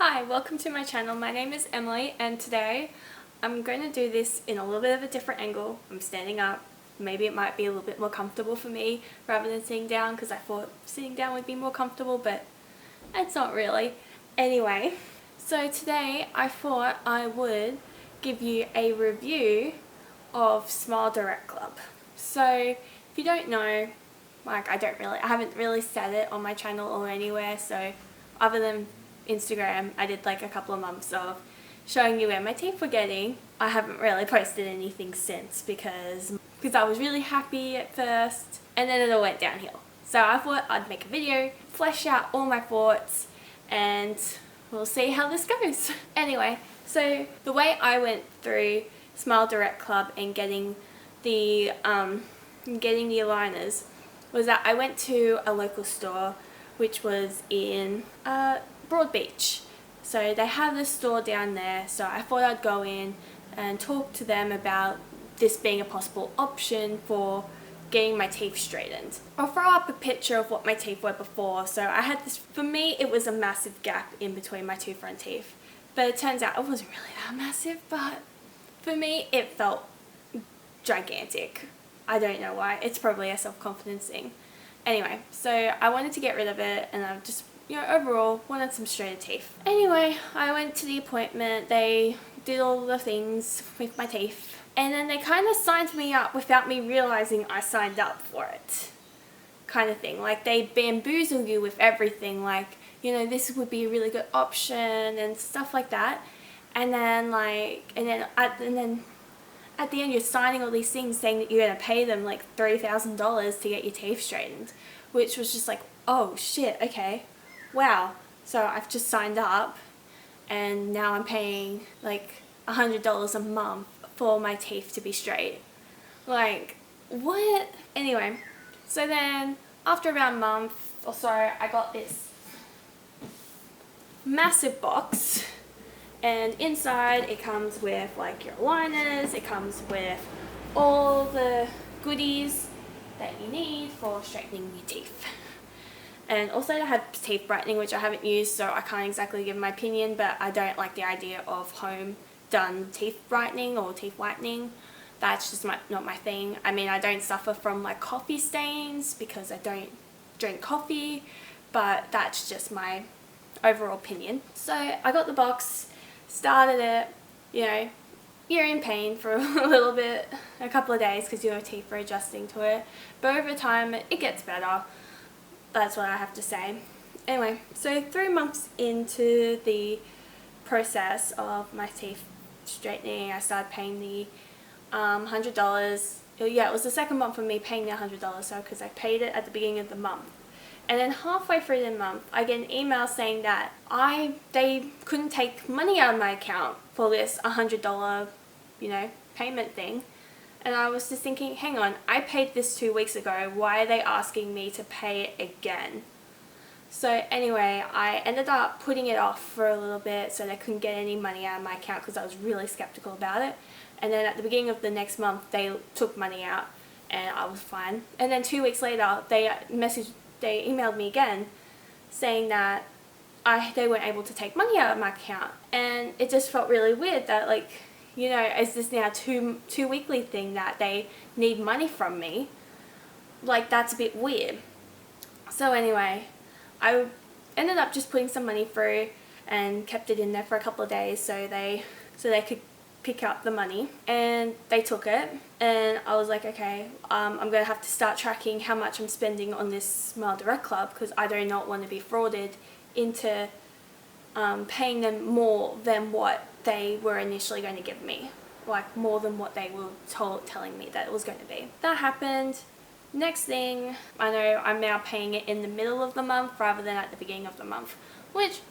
Hi, welcome to my channel. My name is Emily and today I'm going to do this in a little bit of a different angle. I'm standing up. Maybe it might be a little bit more comfortable for me rather than sitting down because I thought sitting down would be more comfortable, but it's not really. Anyway, so today I thought I would give you a review of Smile Direct Club. So if you don't know, I haven't really said it on my channel or anywhere, so other than Instagram, I did like a couple of months of showing you where my teeth were getting. I haven't really posted anything since because I was really happy at first and then it all went downhill. So I thought I'd make a video, flesh out all my thoughts, and we'll see how this goes. Anyway, so the way I went through Smile Direct Club and getting the aligners was that I went to a local store which was in Broadbeach. So they have this store down there, so I thought I'd go in and talk to them about this being a possible option for getting my teeth straightened. I'll throw up a picture of what my teeth were before. So I had this, for me it was a massive gap in between my two front teeth, but it turns out it wasn't really that massive, but for me it felt gigantic. I don't know why, it's probably a self-confidence thing. Anyway, so I wanted to get rid of it and I just, overall wanted some straighter teeth. Anyway, I went to the appointment, they did all the things with my teeth, and then they kind of signed me up without me realizing I signed up for it. Kind of thing. Like they bamboozle you with everything, like, this would be a really good option and stuff like that. And then at the end you're signing all these things saying that you're going to pay them like $3,000 to get your teeth straightened, which was just like, oh shit, okay, wow. So I've just signed up and now I'm paying like $100 a month for my teeth to be straight. Like, what? Anyway, so then after about a month or so I got this massive box. And inside it comes with like your aligners, it comes with all the goodies that you need for straightening your teeth. And also I have teeth brightening, which I haven't used, so I can't exactly give my opinion, but I don't like the idea of home done teeth brightening or teeth whitening. That's just not my thing. I mean, I don't suffer from like coffee stains because I don't drink coffee, but that's just my overall opinion. So I got the box, started it, you're in pain for a little bit, a couple of days because your teeth are adjusting to it, but over time it gets better. That's what I have to say. Anyway, so 3 months into the process of my teeth straightening, I started paying the $100. Yeah, it was the second month for me paying the $100, so because I paid it at the beginning of the month. And then halfway through the month, I get an email saying that they couldn't take money out of my account for this $100, payment thing. And I was just thinking, hang on, I paid this 2 weeks ago. Why are they asking me to pay it again? So anyway, I ended up putting it off for a little bit so they couldn't get any money out of my account because I was really skeptical about it. And then at the beginning of the next month, they took money out and I was fine. And then 2 weeks later, they emailed me again saying that they weren't able to take money out of my account, and it just felt really weird that, like, is this now two weekly thing that they need money from me? Like, that's a bit weird. So anyway, I ended up just putting some money through and kept it in there for a couple of days so they could pick up the money, and they took it, and I was like, okay, I'm going to have to start tracking how much I'm spending on this Smile Direct Club because I do not want to be frauded into paying them more than what they were initially going to give me, like more than what they were telling me that it was going to be. That happened. Next thing I know, I'm now paying it in the middle of the month rather than at the beginning of the month, which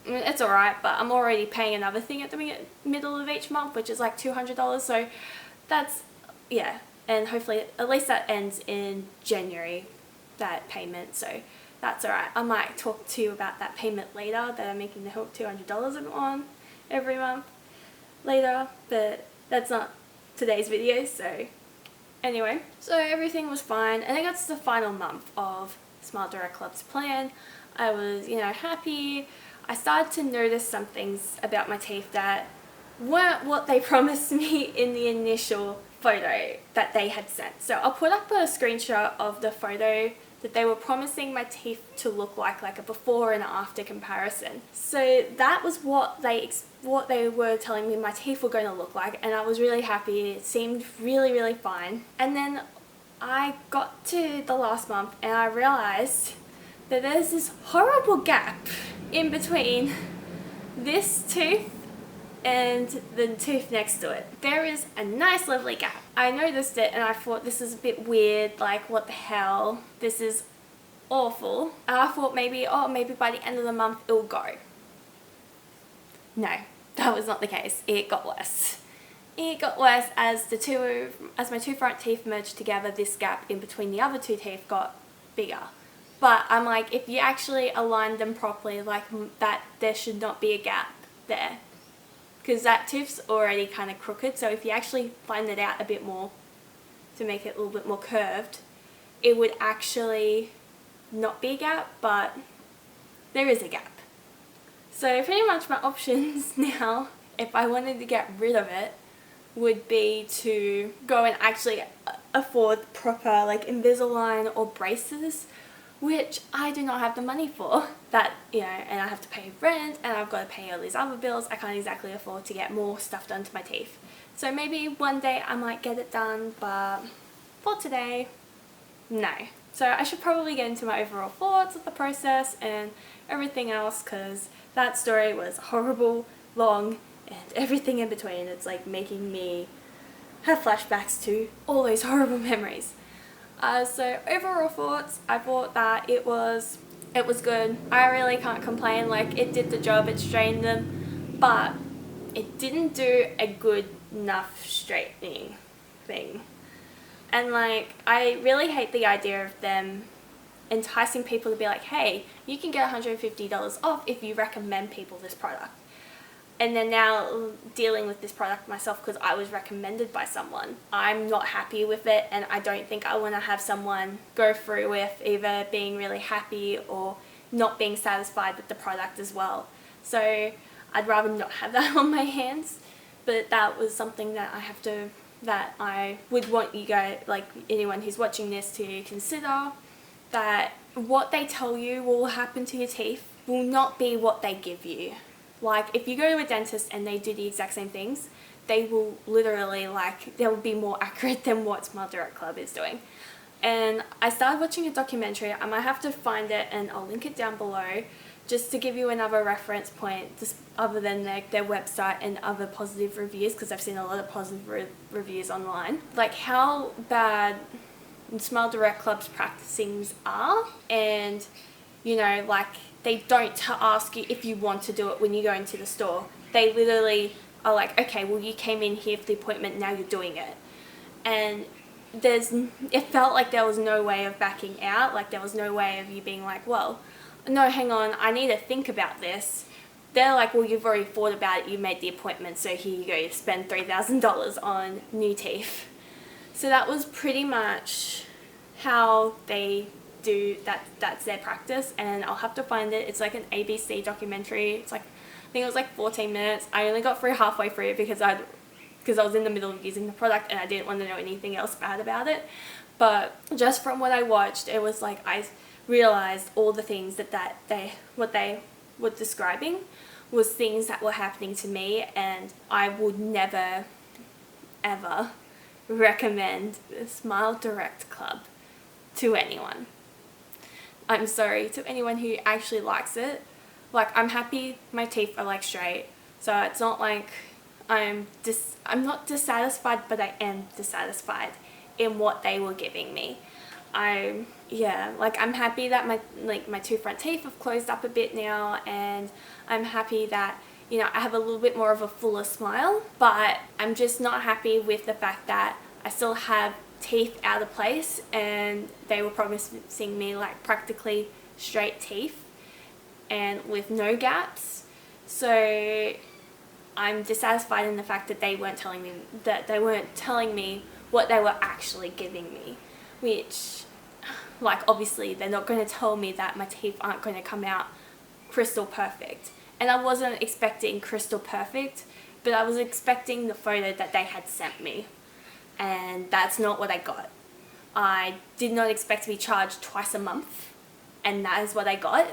it's alright, but I'm already paying another thing at the middle of each month, which is like $200, so that's, yeah, and hopefully at least that ends in January, that payment, so that's alright. I might talk to you about that payment later, that I'm making the $200 on every month later, but that's not today's video, so anyway. So everything was fine, and I got to the final month of Smile Direct Club's plan. I was, happy. I started to notice some things about my teeth that weren't what they promised me in the initial photo that they had sent. So I'll put up a screenshot of the photo that they were promising my teeth to look like a before and after comparison. So that was what they were telling me my teeth were going to look like, and I was really happy. It seemed really, really fine. And then I got to the last month and I realized that there's this horrible gap in between this tooth and the tooth next to it. There is a nice lovely gap. I noticed it and I thought, this is a bit weird, like what the hell, this is awful. And I thought maybe by the end of the month it'll go. No, that was not the case. It got worse. It got worse as my two front teeth merged together. This gap in between the other two teeth got bigger. But I'm like, if you actually align them properly like that, there should not be a gap there. Because that tooth's already kind of crooked, so if you actually flatten it out a bit more to make it a little bit more curved, it would actually not be a gap, but there is a gap. So pretty much my options now, if I wanted to get rid of it, would be to go and actually afford proper like Invisalign or braces, which I do not have the money for. That, you know, and I have to pay rent and I've got to pay all these other bills. I can't exactly afford to get more stuff done to my teeth. So maybe one day I might get it done, but for today, no. So I should probably get into my overall thoughts of the process and everything else, because that story was horrible, long, and everything in between. It's like making me have flashbacks to all those horrible memories. So overall thoughts, I thought that it was good. I really can't complain. Like, it did the job, it straightened them, but it didn't do a good enough straightening thing. And like, I really hate the idea of them enticing people to be like, hey, you can get $150 off if you recommend people this product. And then now dealing with this product myself because I was recommended by someone, I'm not happy with it, and I don't think I want to have someone go through with either being really happy or not being satisfied with the product as well. So I'd rather not have that on my hands, but that was something that I would want you guys, like anyone who's watching this, to consider, that what they tell you will happen to your teeth will not be what they give you. Like, if you go to a dentist and they do the exact same things, they will literally, like, they'll be more accurate than what SmileDirectClub is doing. And I started watching a documentary. I might have to find it and I'll link it down below, just to give you another reference point, just other than their website and other positive reviews, because I've seen a lot of positive reviews online. Like, how bad SmileDirectClub's practicings are, and, you know, like, they don't ask you if you want to do it when you go into the store. They literally are like, okay, well, you came in here for the appointment, now you're doing it. And it felt like there was no way of backing out. Like, there was no way of you being like, well, no, hang on, I need to think about this. They're like, well, you've already thought about it, you made the appointment, so here you go, you spend $3,000 on new teeth. So that was pretty much how they do that's their practice, and I'll have to find it. It's like an ABC documentary. It's like, I think it was like 14 minutes. I only got through halfway through it because I was in the middle of using the product and I didn't want to know anything else bad about it. But just from what I watched, it was like I realized all the things what they were describing was things that were happening to me, and I would never ever recommend the SmileDirectClub to anyone. I'm sorry to anyone who actually likes it. Like, I'm happy my teeth are like straight, so it's not like I'm not dissatisfied, but I am dissatisfied in what they were giving me. I'm happy that my two front teeth have closed up a bit now, and I'm happy that, you know, I have a little bit more of a fuller smile, but I'm just not happy with the fact that I still have teeth out of place, and they were promising me like practically straight teeth and with no gaps. So I'm dissatisfied in the fact that they weren't telling me what they were actually giving me, which, like, obviously they're not going to tell me that my teeth aren't going to come out crystal perfect. And I wasn't expecting crystal perfect, but I was expecting the photo that they had sent me. And that's not what I got. I did not expect to be charged twice a month, and that is what I got.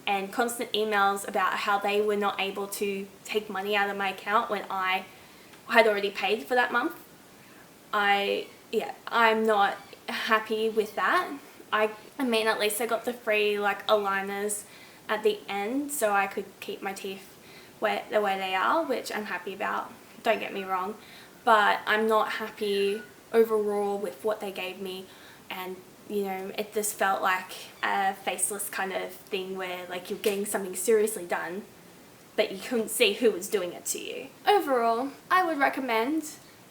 And constant emails about how they were not able to take money out of my account when I had already paid for that month. I'm not happy with that. I mean, at least I got the free like aligners at the end, so I could keep my teeth the way they are, which I'm happy about, don't get me wrong, but I'm not happy overall with what they gave me. And you know, it just felt like a faceless kind of thing where like you're getting something seriously done, but you couldn't see who was doing it to you. Overall, I would recommend,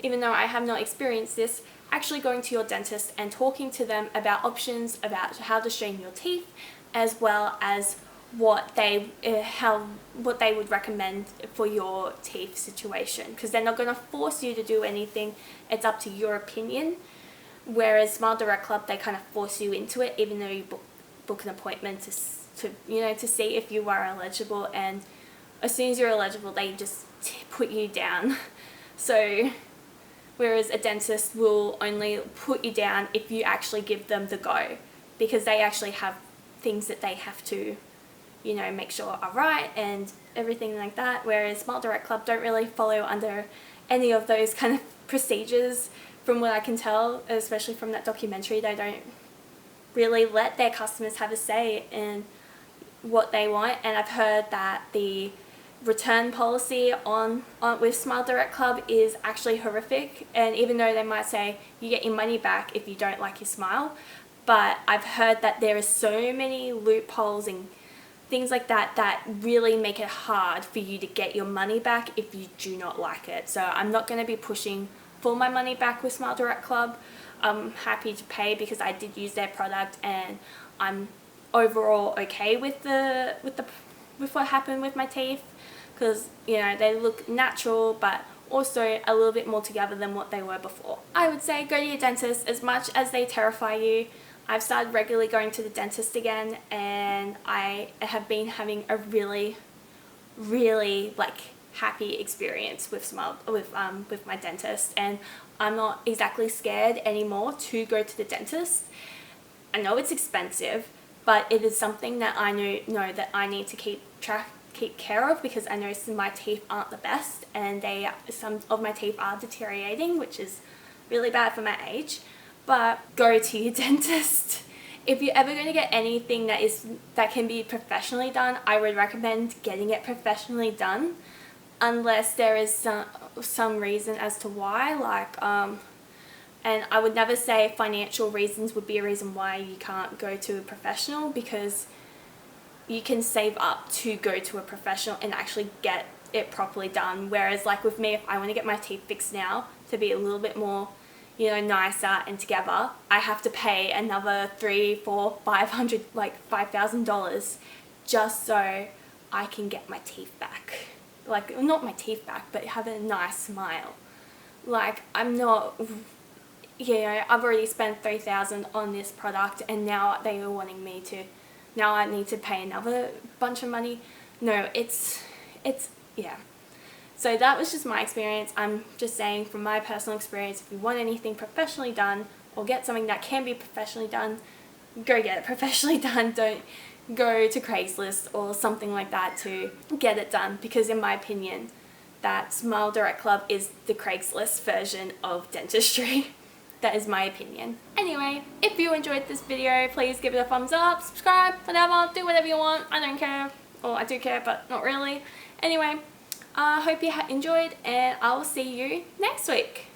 even though I have not experienced this, actually going to your dentist and talking to them about options about how to straighten your teeth, as well as what they would recommend for your teeth situation, because they're not going to force you to do anything. It's up to your opinion. Whereas Smile Direct Club, they kind of force you into it, even though you book an appointment to see if you are eligible, and as soon as you're eligible, they just put you down. So whereas a dentist will only put you down if you actually give them the go, because they actually have things that they have to, you know, make sure are right and everything like that. Whereas Smile Direct Club don't really follow under any of those kind of procedures. From what I can tell, especially from that documentary, they don't really let their customers have a say in what they want. And I've heard that the return policy with Smile Direct Club is actually horrific. And even though they might say you get your money back if you don't like your smile, but I've heard that there are so many loopholes and things like that that really make it hard for you to get your money back if you do not like it. So I'm not going to be pushing for my money back with Smile Direct Club. I'm happy to pay because I did use their product, and I'm overall okay with what happened with my teeth, because you know, they look natural but also a little bit more together than what they were before. I would say go to your dentist as much as they terrify you. I've started regularly going to the dentist again, and I have been having a really like happy experience with my dentist, and I'm not exactly scared anymore to go to the dentist. I know it's expensive, but it is something that I know that I need to keep care of, because I know my teeth aren't the best, and some of my teeth are deteriorating, which is really bad for my age. But go to your dentist. If you're ever going to get anything that can be professionally done, I would recommend getting it professionally done, unless there is some reason as to why, like and I would never say financial reasons would be a reason why you can't go to a professional, because you can save up to go to a professional and actually get it properly done. Whereas like with me, if I want to get my teeth fixed now to be a little bit more, you know, nicer and together, I have to pay another $300, $400, $500, like $5,000 just so I can get my teeth back. Like, not my teeth back, but have a nice smile. Like, I'm not, you know, I've already spent $3,000 on this product, and now they are wanting me to, now I need to pay another bunch of money. No, it's yeah. So that was just my experience. I'm just saying from my personal experience, if you want anything professionally done, or get something that can be professionally done, go get it professionally done. Don't go to Craigslist or something like that to get it done, because in my opinion, that Smile Direct Club is the Craigslist version of dentistry. That is my opinion. Anyway, if you enjoyed this video, please give it a thumbs up, subscribe, whatever, do whatever you want. I don't care. Or I do care, but not really. Anyway, I hope you enjoyed, and I will see you next week.